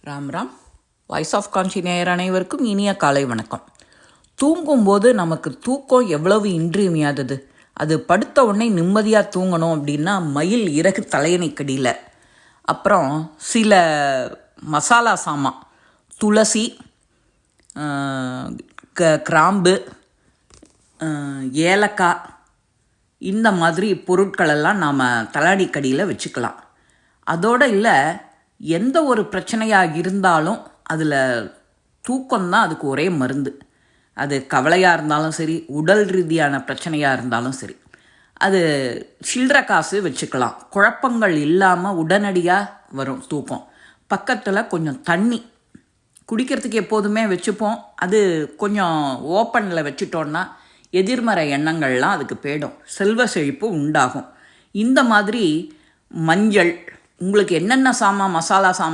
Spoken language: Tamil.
ராம் ராம். வாய்ஸ் ஆஃப் கான்ஷி நேயர் அனைவருக்கும் இனிய காலை வணக்கம். தூங்கும்போது நமக்கு தூக்கம் எவ்வளவு இன்றியமையாதது. அது படுத்த உடனே நிம்மதியாக தூங்கணும் அப்படின்னா மயில் இறகு தலையணைக்கடியில், அப்புறம் சில மசாலா சாமான், துளசி, கிராம்பு, ஏலக்காய், இந்த மாதிரி பொருட்களெல்லாம் நாம் தலையணைக்கடியில் வச்சுக்கலாம். அதோடு இல்லை, எந்த ஒரு பிரச்சனையாக இருந்தாலும் அதில் தூக்கம்தான் அதுக்கு ஒரே மருந்து. அது கவலையாக இருந்தாலும் சரி, உடல் ரீதியான பிரச்சனையாக இருந்தாலும் சரி, அது சில்லற காசு வச்சுக்கலாம். குழப்பங்கள் இல்லாமல் உடனடியாக வரும் தூக்கம். பக்கத்தில் கொஞ்சம் தண்ணி குடிக்கிறதுக்கு எப்போதுமே வச்சுப்போம். அது கொஞ்சம் ஓப்பனில் வச்சுட்டோன்னா எதிர்மறை எண்ணங்கள்லாம் அதுக்கு போயிடும், செல்வ செழிப்பு உண்டாகும். இந்த மாதிரி மஞ்சள், உங்களுக்கு என்னென்ன மசாலா சாமான்